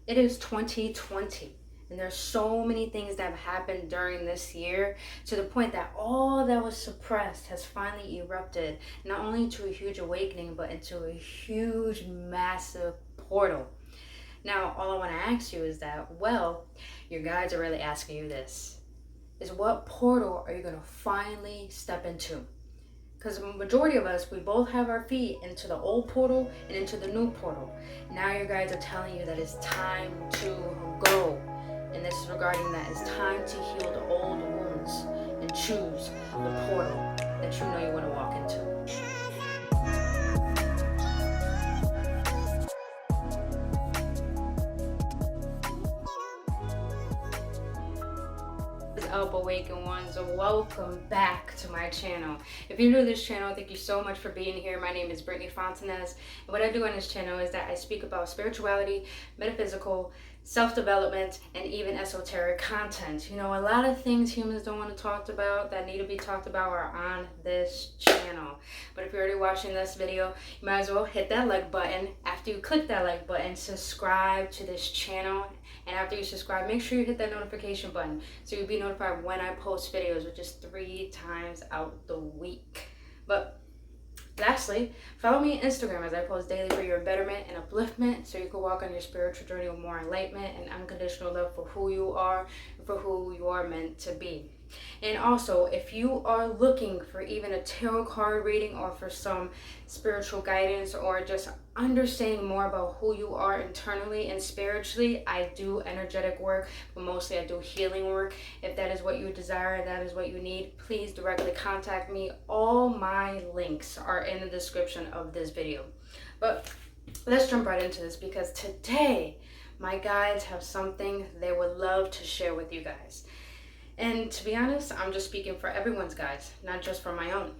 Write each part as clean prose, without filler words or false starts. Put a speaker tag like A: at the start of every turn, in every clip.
A: It is 2020, and there's so many things that have happened during this year to the point that all that was suppressed has finally erupted, not only into a huge awakening, but into a huge, massive portal. Now, all I want to ask you is that, well, your guides are really asking you this, is what portal are you going to finally step into? Because the majority of us, we both have our feet into the old portal and into the new portal. Now your guides are telling you that it's time to go. And this is regarding that it's time to heal the old wounds and choose the portal that you know you want to walk into. Up, awakened ones, welcome back to my channel. If you're new to this channel, thank you so much for being here. My name is Brittany Fontanez, and what I do on this channel is that I speak about spirituality, metaphysical, self-development, and even esoteric content. You know, a lot of things humans don't want to talk about that need to be talked about are on this channel. But if you're already watching this video, you might as well hit that like button. After you click that like button, subscribe to this channel. And after you subscribe, make sure you hit that notification button so you'll be notified when I post videos, which is 3 times out the week. But lastly, follow me on Instagram as I post daily for your betterment and upliftment so you can walk on your spiritual journey with more enlightenment and unconditional love for who you are and for who you are meant to be. And also, if you are looking for even a tarot card reading or for some spiritual guidance or just understanding more about who you are internally and spiritually, I do energetic work, but mostly I do healing work. If that is what you desire, that is what you need, please directly contact me. All my links are in the description of this video. But let's jump right into this, because today my guides have something they would love to share with you guys. And to be honest, I'm just speaking for everyone's guides, not just for my own.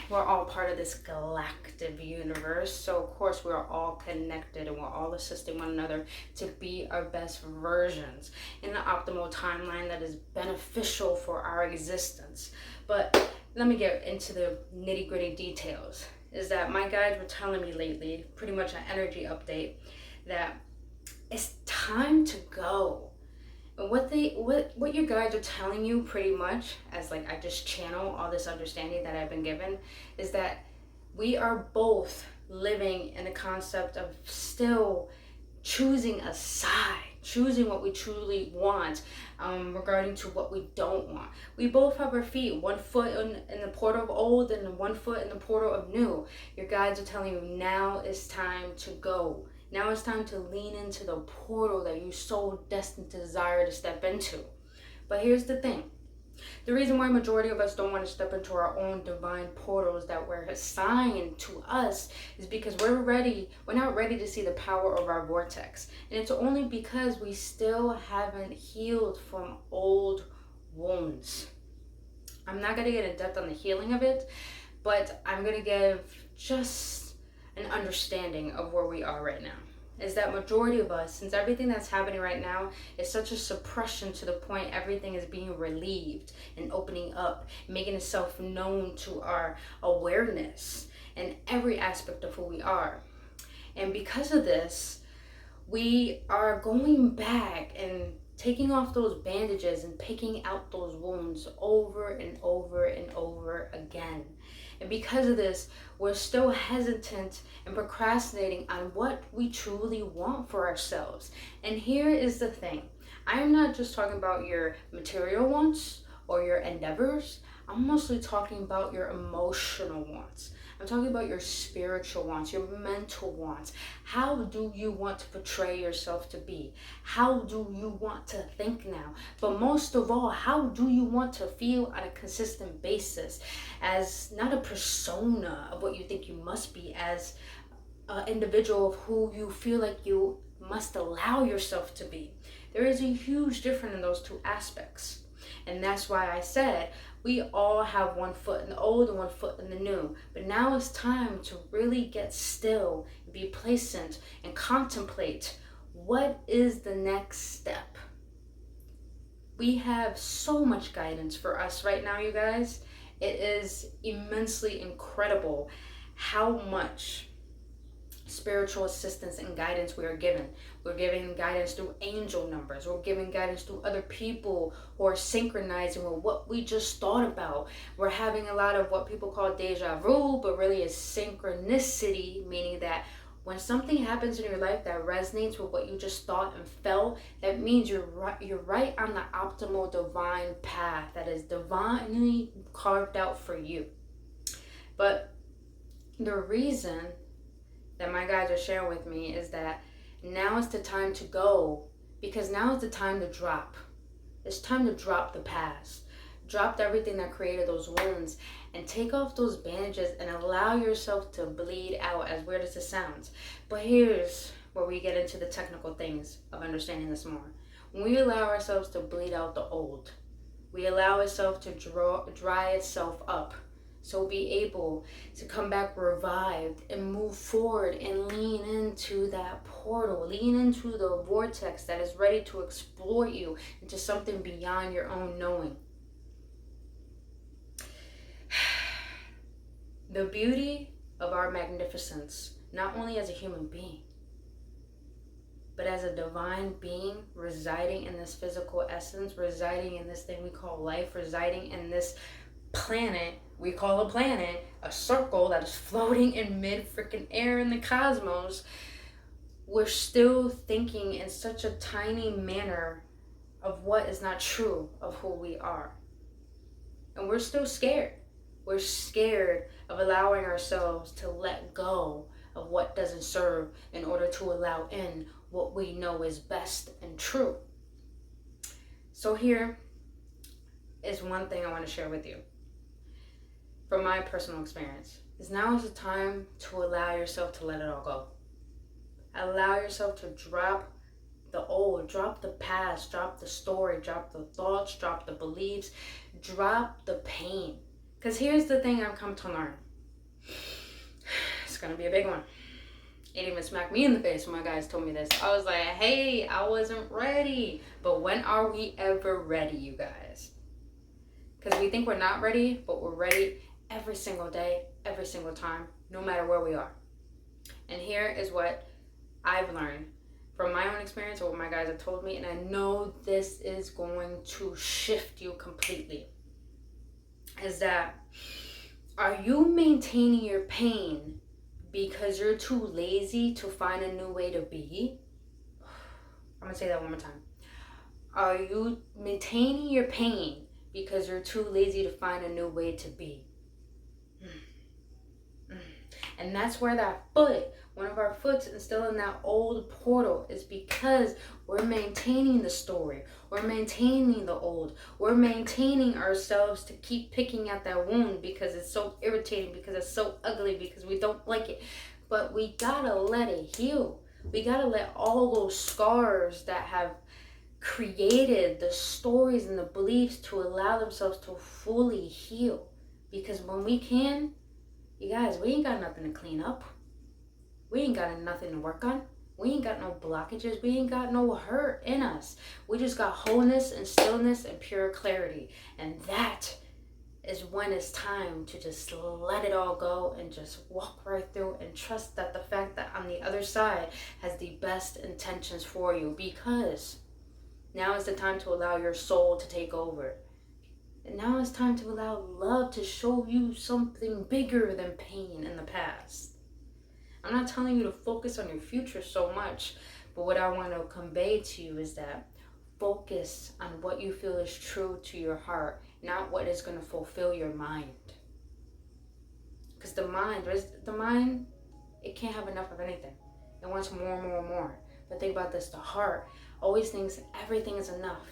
A: We're all part of this galactic universe, so of course we're all connected and we're all assisting one another to be our best versions in an optimal timeline that is beneficial for our existence. But let me get into the nitty-gritty details. Is that my guides were telling me lately, pretty much an energy update, that it's time to go. And what your guides are telling you pretty much, as like I just channel all this understanding that I've been given, is that we are both living in the concept of still choosing a side, choosing what we truly want, regarding to what we don't want. We both have our feet, one foot in the portal of old and one foot in the portal of new. Your guides are telling you now is time to go. Now it's time to lean into the portal that you so destined to desire to step into. But here's the thing. The reason why majority of us don't want to step into our own divine portals that were assigned to us is because we're not ready to see the power of our vortex. And it's only because we still haven't healed from old wounds. I'm not going to get in depth on the healing of it, but I'm going to give just an understanding of where we are right now. Is that majority of us, since everything that's happening right now is such a suppression to the point everything is being relieved and opening up, making itself known to our awareness in every aspect of who we are. And because of this, we are going back and taking off those bandages and picking out those wounds over and over and over again. And because of this, we're still hesitant and procrastinating on what we truly want for ourselves. And here is the thing. I am not just talking about your material wants or your endeavors. I'm mostly talking about your emotional wants. I'm talking about your spiritual wants, your mental wants. How do you want to portray yourself to be? How do you want to think now? But most of all, how do you want to feel on a consistent basis, as not a persona of what you think you must be, as an individual of who you feel like you must allow yourself to be? There is a huge difference in those two aspects. And that's why I said we all have one foot in the old and one foot in the new. But now it's time to really get still, and be placent, and contemplate what is the next step. We have so much guidance for us right now, you guys. It is immensely incredible how much spiritual assistance and guidance we are given. We're giving guidance through angel numbers. We're giving guidance through other people who are synchronizing with what we just thought about. We're having a lot of what people call deja vu, but really is synchronicity, meaning that when something happens in your life that resonates with what you just thought and felt, that means you're right on the optimal divine path that is divinely carved out for you. But the reason that my guides are sharing with me is that now is the time to go, because now is the time to drop. It's time to drop the past. Drop everything that created those wounds and take off those bandages and allow yourself to bleed out, as weird as it sounds. But here's where we get into the technical things of understanding this more. When we allow ourselves to bleed out the old, we allow ourselves to dry itself up. So be able to come back revived and move forward and lean into that portal, lean into the vortex that is ready to exploit you into something beyond your own knowing. The beauty of our magnificence, not only as a human being, but as a divine being residing in this physical essence, residing in this thing we call life, residing in this planet we call a planet, a circle that is floating in mid freaking air in the cosmos, we're still thinking in such a tiny manner of what is not true of who we are. And we're still scared. We're scared of allowing ourselves to let go of what doesn't serve in order to allow in what we know is best and true. So here is one thing I want to share with you. From my personal experience, is now is the time to allow yourself to let it all go. Allow yourself to drop the old, drop the past, drop the story, drop the thoughts, drop the beliefs, drop the pain. Because here's the thing I've come to learn. It's going to be a big one. It even smacked me in the face when my guys told me this. I was like, hey, I wasn't ready. But when are we ever ready, you guys? Because we think we're not ready, but we're ready every single day, every single time, no matter where we are. And here is what I've learned from my own experience or what my guys have told me, and I know this is going to shift you completely, is that are you maintaining your pain because you're too lazy to find a new way to be? I'm gonna say that one more time. Are you maintaining your pain because you're too lazy to find a new way to be? And that's where that foot, one of our foots is still in that old portal, is because we're maintaining the story. We're maintaining the old. We're maintaining ourselves to keep picking at that wound because it's so irritating, because it's so ugly, because we don't like it. But we gotta let it heal. We gotta let all those scars that have created the stories and the beliefs to allow themselves to fully heal. Because when we can, you guys, we ain't got nothing to clean up. We ain't got nothing to work on. We ain't got no blockages. We ain't got no hurt in us. We just got wholeness and stillness and pure clarity. And that is when it's time to just let it all go and just walk right through and trust that the fact that on the other side has the best intentions for you, because now is the time to allow your soul to take over. And now it's time to allow love to show you something bigger than pain in the past. I'm not telling you to focus on your future so much, but what I want to convey to you is that focus on what you feel is true to your heart, not what is going to fulfill your mind. Because the mind, it can't have enough of anything. It wants more and more and more. But think about this, the heart always thinks everything is enough,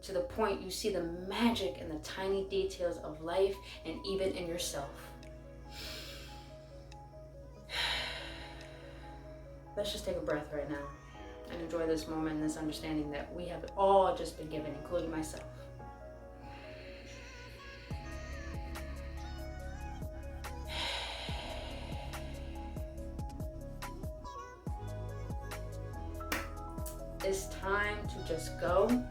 A: to the point you see the magic in the tiny details of life and even in yourself. Let's just take a breath right now and enjoy this moment and this understanding that we have all just been given, including myself. It's time to just go.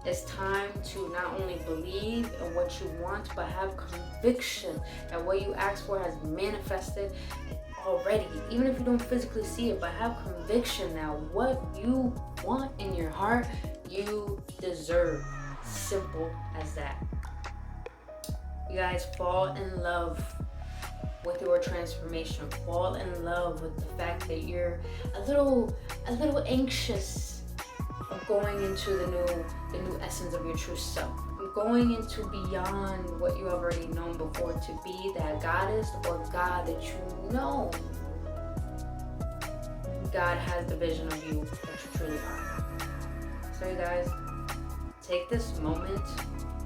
A: It's time to not only believe in what you want, but have conviction that what you asked for has manifested. already, even if you don't physically see it, but have conviction now. What you want in your heart, you deserve. Simple as that. You guys, fall in love with your transformation. Fall in love with the fact that you're a little anxious of going into the new essence of your true self. Going into beyond what you have already known before, to be that goddess or God that you know. God has the vision of you that you truly are. So you guys, take this moment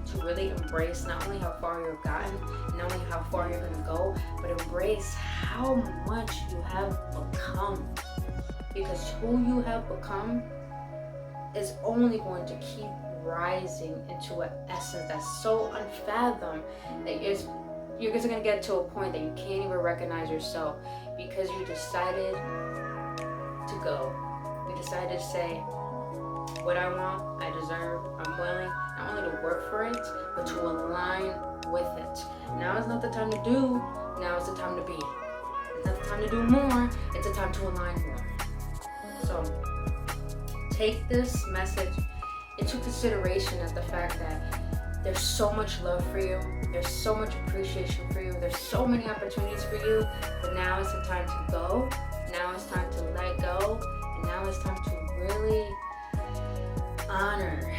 A: to really embrace not only how far you've gotten, not only how far you're gonna go, but embrace how much you have become. Because who you have become is only going to keep rising into an essence that's so unfathomed that you're just gonna get to a point that you can't even recognize yourself, because you decided to go. You decided to say, what I want, I deserve, I'm willing not only to work for it, but to align with it. Now is not the time to do, now is the time to be. It's not the time to do more, it's the time to align more. So take this message into consideration, at the fact that there's so much love for you, there's so much appreciation for you, there's so many opportunities for you, but now is the time to go, now it's time to let go, and now it's time to really honor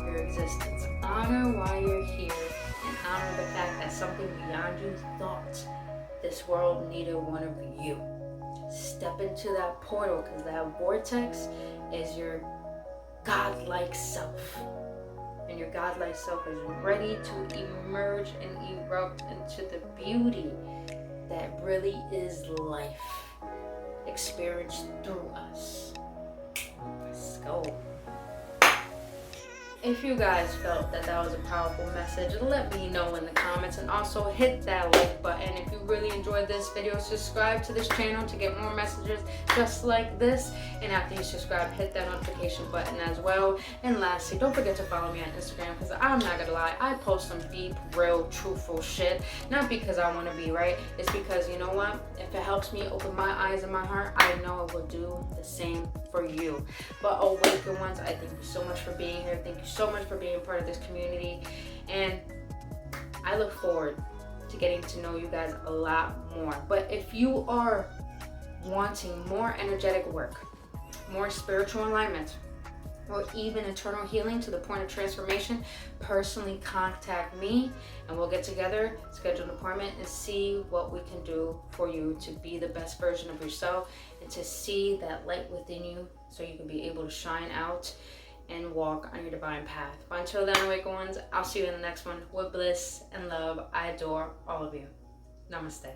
A: your existence, honor why you're here, and honor the fact that something beyond you thought this world needed one of you. Step into that portal, because that vortex is your godlike self, and your godlike self is ready to emerge and erupt into the beauty that really is life, experienced through us. Let's go. If you guys felt that was a powerful message, let me know in the comments, and also hit that like button. If you really enjoyed this video, subscribe to this channel to get more messages just like this. And after you subscribe, hit that notification button as well. And lastly, don't forget to follow me on Instagram, because I'm not gonna lie, I post some deep, real, truthful shit. Not because I want to be right, it's because, you know what, if it helps me open my eyes and my heart, I know it will do the same for you. But Awakened Ones, I thank you so much for being here. Thank you so much for being part of this community, and I look forward to getting to know you guys a lot more. But if you are wanting more energetic work, more spiritual alignment, or even eternal healing to the point of transformation, personally contact me and we'll get together, schedule an appointment, and see what we can do for you to be the best version of yourself, and to see that light within you so you can be able to shine out and walk on your divine path. But until then, Awakened Ones, I'll see you in the next one with bliss and love. I adore all of you. Namaste.